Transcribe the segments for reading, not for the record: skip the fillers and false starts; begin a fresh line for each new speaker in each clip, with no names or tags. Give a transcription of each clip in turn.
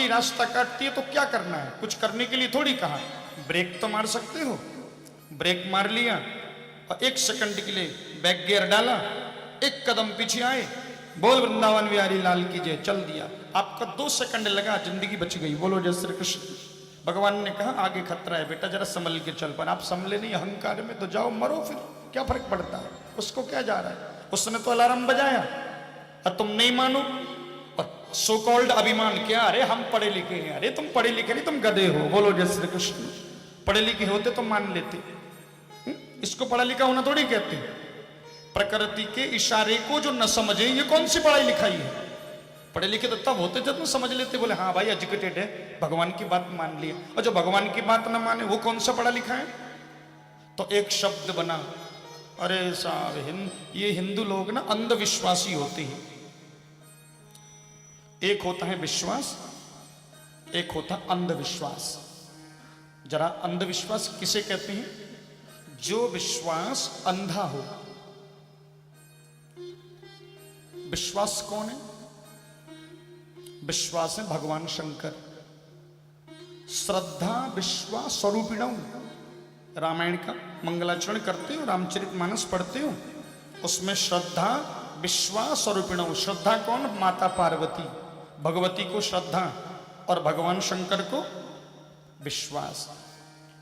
गाड़ी रास्ता काटती है तो क्या करना है, कुछ करने के लिए थोड़ी कहा, ब्रेक तो मार सकते हो। ब्रेक मार लिया और 1 सेकंड के लिए बैक गियर डाला, 1 कदम पीछे आए, बोल वृंदावन बिहारी लाल की जय, चल दिया। आपका 2 सेकंड लगा, जिंदगी बच गई। बोलो जय श्री कृष्ण। भगवान ने कहा आगे खतरा है बेटा, जरा संभल के चल। पर आप संभले नहीं, अहंकार में तो जाओ मरो, फिर क्या फर्क पड़ता है, उसको क्या जा रहा है। उसने तो अलार्म बजाया और तुम नहीं मानो, और सो कॉल्ड अभिमान क्या, अरे हम पढ़े लिखे हैं। अरे तुम पढ़े लिखे नहीं, तुम गधे हो। बोलो जय श्री कृष्ण। पढ़े लिखे होते तो मान लेते, इसको पढ़ा लिखा होना थोड़ी कहते। प्रकृति के इशारे को जो न समझे, ये कौन सी पढ़ाई लिखाई है। पढ़े लिखे तो तब होते जब तुम समझ लेते, बोले हाँ भाई एजुकेटेड है, भगवान की बात मान लिया। और जो भगवान की बात न माने वो कौन सा पढ़ा लिखा है। तो एक शब्द बना, अरे साहब ये हिंदू लोग ना अंधविश्वासी होते हैं। एक होता है विश्वास, एक होता अंधविश्वास। जरा अंधविश्वास किसे कहते हैं, जो विश्वास अंधा हो। विश्वास कौन है, विश्वास है भगवान शंकर। श्रद्धा विश्वास स्वरूपिणम, रामायण का मंगलाचरण करते हो, रामचरितमानस पढ़ते हो, उसमें श्रद्धा विश्वास स्वरूपिणम। श्रद्धा कौन, माता पार्वती, भगवती को श्रद्धा और भगवान शंकर को विश्वास।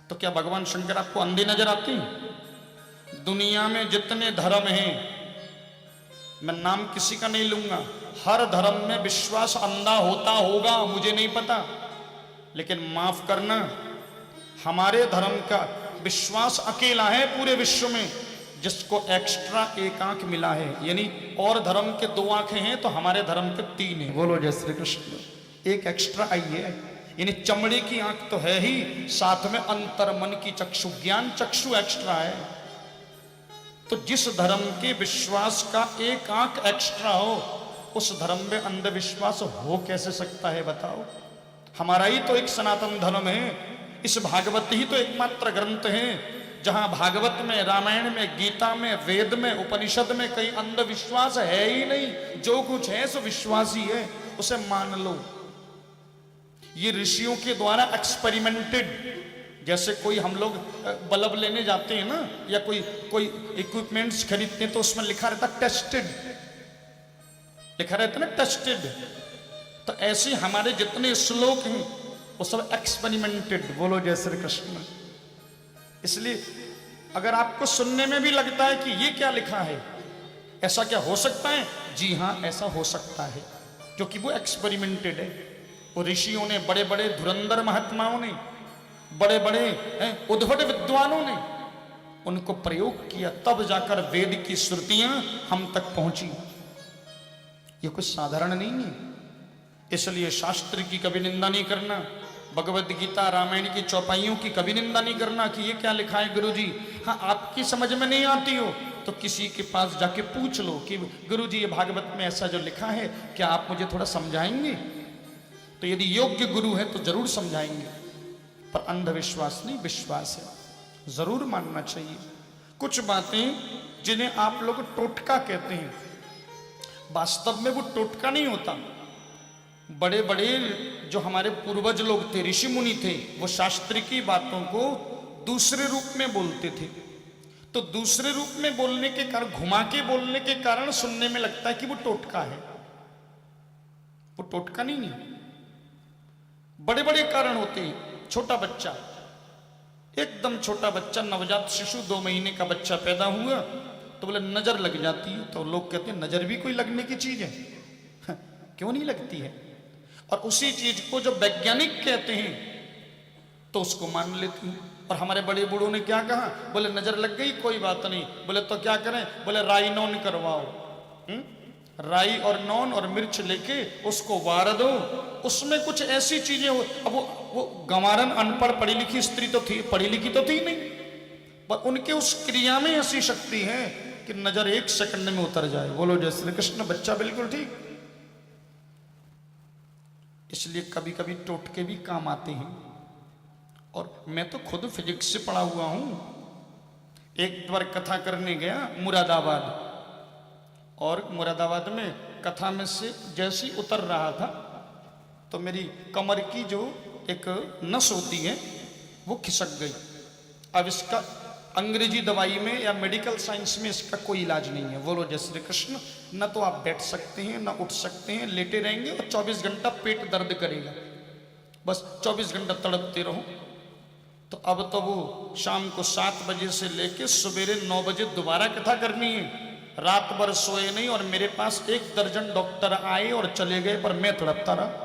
तो क्या भगवान शंकर आपको अंधे नजर आते हैं। दुनिया में जितने धर्म हैं, मैं नाम किसी का नहीं लूंगा, हर धर्म में विश्वास अंधा होता होगा, मुझे नहीं पता, लेकिन माफ करना, हमारे धर्म का विश्वास अकेला है पूरे विश्व में जिसको एक्स्ट्रा 1 आंख मिला है। यानी और धर्म के 2 आंखें हैं तो हमारे धर्म के 3 हैं। बोलो जय श्री कृष्ण। 1 एक्स्ट्रा आई है, यानी चमड़ी की आंख तो है ही, साथ में अंतर मन की चक्षु, ज्ञान चक्षु एक्स्ट्रा है। तो जिस धर्म के विश्वास का 1 आंख एक्स्ट्रा हो, उस धर्म में अंधविश्वास हो कैसे सकता है बताओ। हमारा ही तो एक सनातन धर्म है, इस भागवत ही तो एकमात्र ग्रंथ है जहां भागवत में, रामायण में, गीता में, वेद में, उपनिषद में कहीं अंधविश्वास है ही नहीं। जो कुछ है सो विश्वास ही है, उसे मान लो। ये ऋषियों के द्वारा एक्सपेरिमेंटेड, जैसे कोई हम लोग बल्ब लेने जाते हैं ना, या कोई इक्विपमेंट्स खरीदते हैं तो उसमें लिखा रहता टेस्टेड, लिखा रहता ना टेस्टेड। तो ऐसे हमारे जितने श्लोक हैं वो सब एक्सपेरिमेंटेड। बोलो जय श्री कृष्ण। इसलिए अगर आपको सुनने में भी लगता है कि ये क्या लिखा है, ऐसा क्या हो सकता है, जी हाँ ऐसा हो सकता है, क्योंकि वो एक्सपेरिमेंटेड है। वो ऋषियों ने, बड़े बड़े धुरंधर महात्माओं ने, बड़े बड़े उद्भट विद्वानों ने उनको प्रयोग किया, तब जाकर वेद की श्रुतियां हम तक पहुंची। ये कुछ साधारण नहीं है। इसलिए शास्त्र की कभी निंदा नहीं करना, भगवद गीता रामायण की चौपाइयों की कभी निंदा नहीं करना कि ये क्या लिखा है गुरुजी। हाँ, आपकी समझ में नहीं आती हो तो किसी के पास जाके पूछ लो कि गुरुजी ये भागवत में ऐसा जो लिखा है, क्या आप मुझे थोड़ा समझाएंगे। तो यदि योग्य गुरु है तो जरूर समझाएंगे, पर अंधविश्वास नहीं, विश्वास है, जरूर मानना चाहिए। कुछ बातें जिन्हें आप लोग टोटका कहते हैं, वास्तव में वो टोटका नहीं होता। बड़े बड़े जो हमारे पूर्वज लोग थे, ऋषि मुनि थे, वो शास्त्र की बातों को दूसरे रूप में बोलते थे। तो दूसरे रूप में बोलने के कारण, घुमा के बोलने के कारण सुनने में लगता है कि वो टोटका है। वो टोटका नहीं है। बड़े बड़े कारण होते हैं। छोटा बच्चा, एकदम छोटा बच्चा, नवजात शिशु, 2 महीने का बच्चा पैदा हुआ तो बोले नजर लग जाती है, तो लोग कहते हैं नजर भी कोई लगने की चीज है, क्यों नहीं लगती है। और उसी चीज को जो वैज्ञानिक कहते हैं तो उसको मान लेते हैं। और हमारे बड़े बूढ़ों ने क्या कहा, बोले नजर लग गई कोई बात नहीं, बोले तो क्या करें, बोले राई नॉन करवाओ। राई और नॉन और मिर्च लेके उसको वार दो, उसमें कुछ ऐसी चीजें हो। अब वो गंवारन अनपढ़ पढ़ी लिखी स्त्री तो थी, पढ़ी लिखी तो थी नहीं, पर उनके उस क्रिया में ऐसी शक्ति है कि नजर 1 सेकंड में उतर जाए। बोलो जय श्री कृष्ण। बच्चा बिल्कुल ठीक। इसलिए कभी कभी टोटके भी काम आते हैं। और मैं तो खुद फिजिक्स से पढ़ा हुआ हूं। एक बार कथा करने गया मुरादाबाद, और मुरादाबाद में कथा में से जैसे ही उतर रहा था तो मेरी कमर की जो एक नस होती है वो खिसक गई। अब इसका अंग्रेजी दवाई में या मेडिकल साइंस में इसका कोई इलाज नहीं है। बोलो जय श्री कृष्ण। न तो आप बैठ सकते हैं, न उठ सकते हैं, लेटे रहेंगे और 24 घंटा पेट दर्द करेगा, बस 24 घंटा तड़पते रहो। तो अब तो वो शाम को 7 बजे से लेके सवेरे 9 बजे दोबारा कथा करनी है। रात भर सोए नहीं और मेरे पास 1 दर्जन डॉक्टर आए और चले गए, पर मैं तड़पता रहा,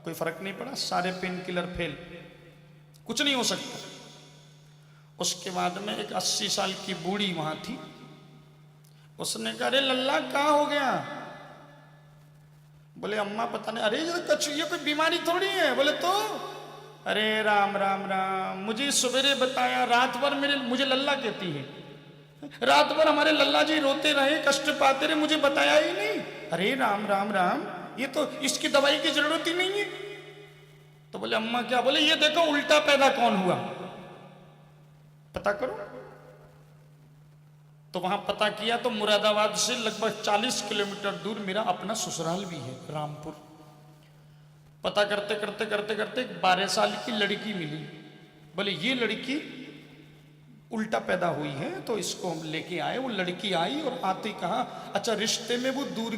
कोई फर्क नहीं पड़ा। सारे पेन किलर फेल, कुछ नहीं हो सकता। उसके बाद में एक 80 साल की बूढ़ी वहां थी, उसने कहा अरे लल्ला कहाँ हो गया? बोले अम्मा पता नहीं। अरे ये कोई बीमारी थोड़ी है। बोले तो अरे राम राम राम, मुझे सवेरे बताया, रात भर मुझे लल्ला कहती है, रात भर हमारे लल्ला जी रोते रहे, कष्ट पाते रहे, मुझे बताया ही नहीं। अरे राम राम राम, ये तो इसकी दवाई की जरूरत ही नहीं है। तो बोले अम्मा क्या? बोले ये देखो उल्टा पैदा कौन हुआ, पता करो। तो वहां पता किया तो मुरादाबाद से लगभग 40 किलोमीटर दूर मेरा अपना ससुराल भी है, रामपुर। पता करते करते करते करते 12 साल की लड़की मिली। बोले ये लड़की उल्टा पैदा हुई है, तो इसको हम लेके आए। वो लड़की आई और आते कहा अच्छा रिश्ते में वो दूर